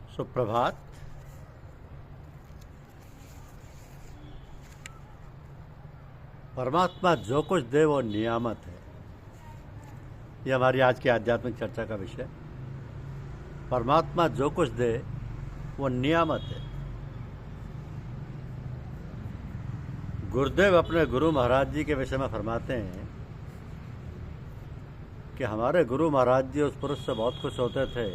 सुप्रभात। परमात्मा जो कुछ दे वो नियामत है। यह हमारी आज की आध्यात्मिक चर्चा का विषय। परमात्मा जो कुछ दे वो नियामत है। गुरुदेव अपने गुरु महाराज जी के विषय में फरमाते हैं कि हमारे गुरु महाराज जी उस पुरुष से बहुत खुश होते थे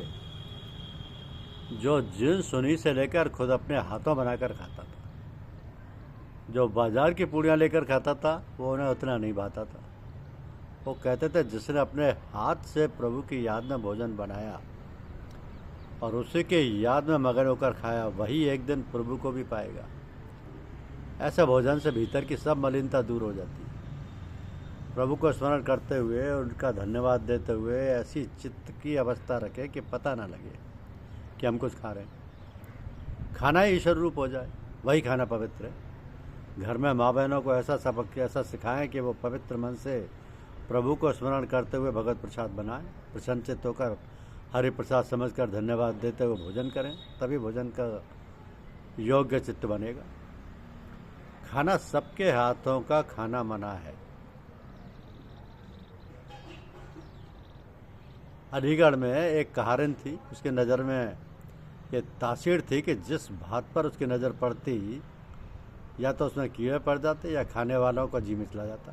जो जिन्स उन्हीं से लेकर खुद अपने हाथों बनाकर खाता था। जो बाजार की पूड़ियाँ लेकर खाता था वो उन्हें उतना नहीं भाता था। वो कहते थे जिसने अपने हाथ से प्रभु की याद में भोजन बनाया और उसी के याद में मगन होकर खाया वही एक दिन प्रभु को भी पाएगा। ऐसे भोजन से भीतर की सब मलिनता दूर हो जाती है। प्रभु को स्मरण करते हुए उनका धन्यवाद देते हुए ऐसी चित्त की अवस्था रखें कि पता ना लगे कि हम कुछ खा रहे हैं। खाना ही ईश्वर रूप हो जाए, वही खाना पवित्र है। घर में माँ बहनों को ऐसा सबक ऐसा सिखाएं कि वो पवित्र मन से प्रभु को स्मरण करते हुए भगवत प्रसाद बनाएं। प्रसन्नचित्त होकर हरि प्रसाद समझकर धन्यवाद देते हुए भोजन करें, तभी भोजन का योग्य चित्त बनेगा। खाना सबके हाथों का खाना मना है। अलीगढ़ में एक कहारिन थी, उसकी नज़र में ये तासीर थी कि जिस भात पर उसकी नज़र पड़ती या तो उसमें कीड़े पड़ जाते या खाने वालों को जी मिचला जाता।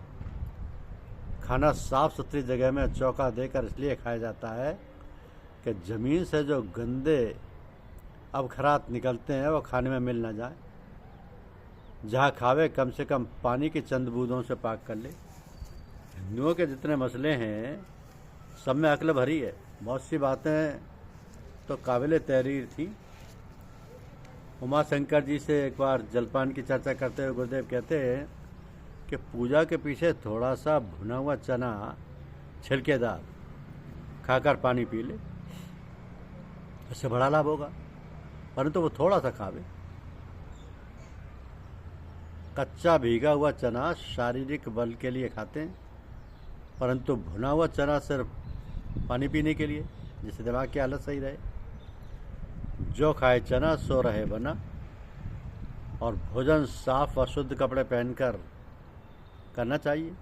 खाना साफ सुथरी जगह में चौका देकर इसलिए खाया जाता है कि ज़मीन से जो गंदे अवखरात निकलते हैं वो खाने में मिल ना जाए। जहाँ खावे कम से कम पानी की चंद बूंदों से पाक कर ले। हिंदुओं के जितने मसले हैं सब में अक्ल भरी है। बहुत सी बातें तो काबिल तहरीर थी। उमा शंकर जी से एक बार जलपान की चर्चा करते हुए गुरुदेव कहते हैं कि पूजा के पीछे थोड़ा सा भुना हुआ चना छिलकेदार खाकर पानी पी ले, इससे बड़ा लाभ होगा, परंतु वो थोड़ा सा खावे। कच्चा भीगा हुआ चना शारीरिक बल के लिए खाते हैं, परंतु भुना हुआ चना सिर्फ पानी पीने के लिए, जिससे दिमाग की हालत सही रहे। जो खाए चना सो रहे बना। और भोजन साफ व शुद्ध कपड़े पहनकर करना चाहिए।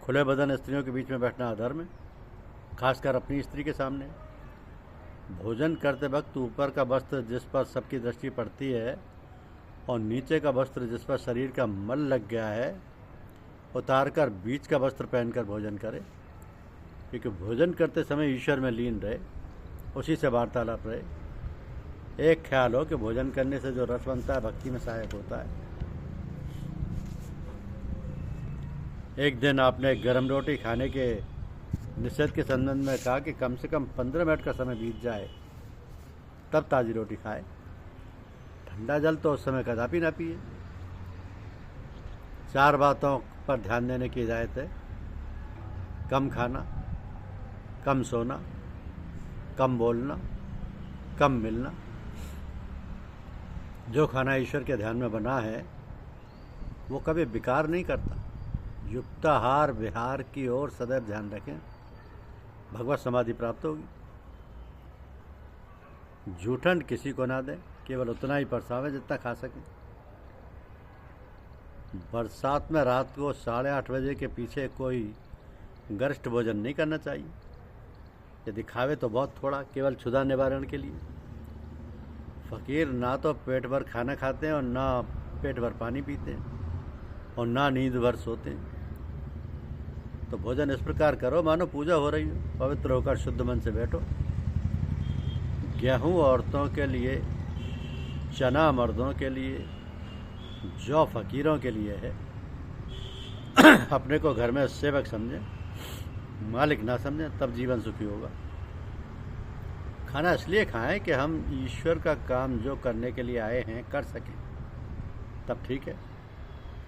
खुले बदन स्त्रियों के बीच में बैठना अधर्म है, खासकर अपनी स्त्री के सामने। भोजन करते वक्त ऊपर का वस्त्र जिस पर सबकी दृष्टि पड़ती है और नीचे का वस्त्र जिस पर शरीर का मल लग गया है उतारकर बीच का वस्त्र पहनकर भोजन करें, क्योंकि भोजन करते समय ईश्वर में लीन रहे, उसी से वार्तालाप रहे। एक ख्याल हो कि भोजन करने से जो रस बनता है भक्ति में सहायक होता है। एक दिन आपने गर्म रोटी खाने के निषेध के संबंध में कहा कि कम से कम 15 मिनट का समय बीत जाए तब ताज़ी रोटी खाए। ठंडा जल तो उस समय कदापि ना पिए। 4 बातों पर ध्यान देने की हिदायत है। कम खाना, कम सोना, कम बोलना, कम मिलना। जो खाना ईश्वर के ध्यान में बना है वो कभी विकार नहीं करता। युक्ताहार विहार की ओर सदैव ध्यान रखें, भगवत समाधि प्राप्त होगी। जूठन किसी को ना दें, केवल उतना ही परसावें जितना खा सकें। बरसात में रात को 8:30 बजे के पीछे कोई गरिष्ठ भोजन नहीं करना चाहिए। यदि खावे तो बहुत थोड़ा, केवल क्षुधा निवारण के लिए। फकीर ना तो पेट भर खाना खाते हैं और ना पेट भर पानी पीते हैं और ना नींद भर सोते हैं। तो भोजन इस प्रकार करो मानो पूजा हो रही हो। पवित्र होकर शुद्ध मन से बैठो। गेहूँ औरतों के लिए, चना मर्दों के लिए, जौ फकीरों के लिए है। अपने को घर में सेवक समझें, मालिक ना समझें, तब जीवन सुखी होगा। खाना इसलिए खाएं कि हम ईश्वर का काम जो करने के लिए आए हैं कर सकें, तब ठीक है।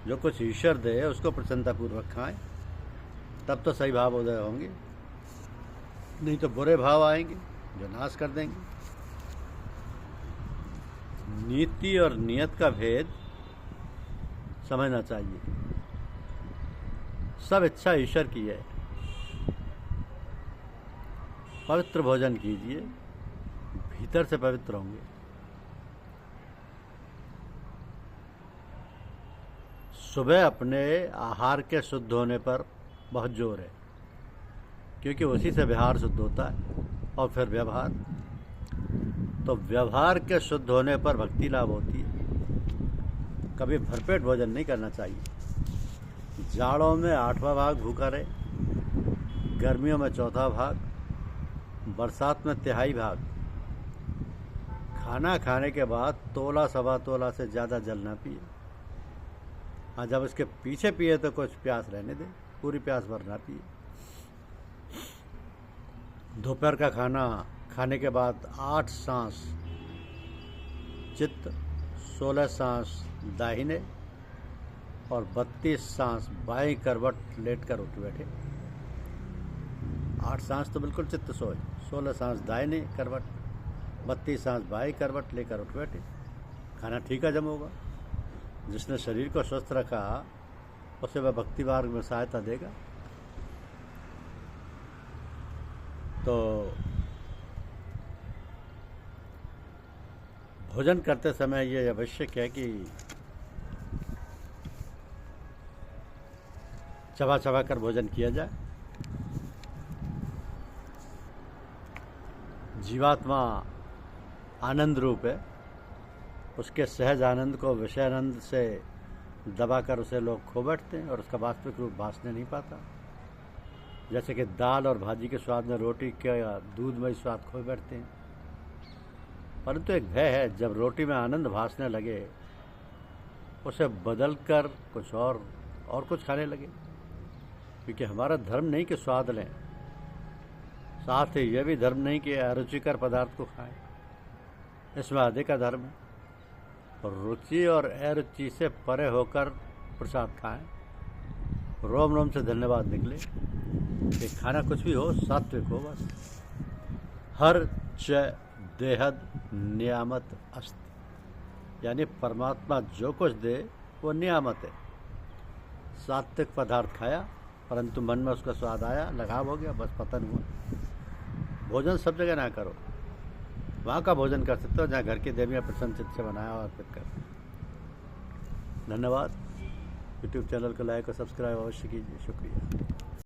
जो कुछ ईश्वर दे उसको प्रसन्नतापूर्वक खाएं, तब तो सही भाव उदय होंगे। नहीं तो बुरे भाव आएंगे जो नाश कर देंगे। नीति और नियत का भेद समझना चाहिए। सब इच्छा ईश्वर की है। पवित्र भोजन कीजिए, भीतर से पवित्र होंगे। सुबह अपने आहार के शुद्ध होने पर बहुत जोर है, क्योंकि उसी से व्यवहार शुद्ध होता है और फिर व्यवहार। तो व्यवहार के शुद्ध होने पर भक्ति लाभ होती है। कभी भरपेट भोजन नहीं करना चाहिए। जाड़ों में 8वां भाग भूखा रहे, गर्मियों में 4था भाग, बरसात में 1/3 भाग। खाना खाने के बाद तोला सवा तोला से ज़्यादा जल ना पिए। हाँ, जब इसके पीछे पिए तो कुछ प्यास रहने दें, पूरी प्यास भर ना पिए। दोपहर का खाना खाने के बाद 8 सांस चित्त, 16 सांस दाहिने और 32 सांस बाएं करवट लेटकर उठ बैठे। 8 सांस तो बिल्कुल चित्त सोए, 16 सांस दाहिने करवट, 32 सांस बाएं करवट लेकर उठ बैठे। खाना ठीक हजम होगा। जिसने शरीर को स्वस्थ रखा उसे वह भक्ति मार्ग में सहायता देगा। तो भोजन करते समय ये आवश्यक है कि चबा चबा कर भोजन किया जाए। जीवात्मा आनंद रूप है, उसके सहज आनंद को विषय आनंद से दबाकर उसे लोग खो बैठते हैं और उसका वास्तविक रूप भासने नहीं पाता। जैसे कि दाल और भाजी के स्वाद में रोटी के दूधमय स्वाद खो बैठते हैं। परंतु एक भय है, जब रोटी में आनंद भासने लगे उसे बदल कर कुछ और कुछ खाने लगे। क्योंकि हमारा धर्म नहीं कि स्वाद लें, साथ ही यह भी धर्म नहीं कि अरुचिकर पदार्थ को खाएं। इसमें आधे का धर्म है। और रुचि और अरुचि से परे होकर प्रसाद खाएं। रोम रोम से धन्यवाद निकले कि खाना कुछ भी हो, सात्विक हो बस। हर च देहद नियामत अस्ति, यानी परमात्मा जो कुछ दे वो नियामत है। सात्विक पदार्थ खाया, परंतु मन में उसका स्वाद आया, लगाव हो गया, बस पतन हुआ। भोजन सब जगह ना करो, वहाँ का भोजन कर सकते हो जहाँ घर की देवियाँ प्रसन्न चित्त से बनाया और अर्पित कर। धन्यवाद। यूट्यूब चैनल को लाइक और सब्सक्राइब अवश्य कीजिए। शुक्रिया।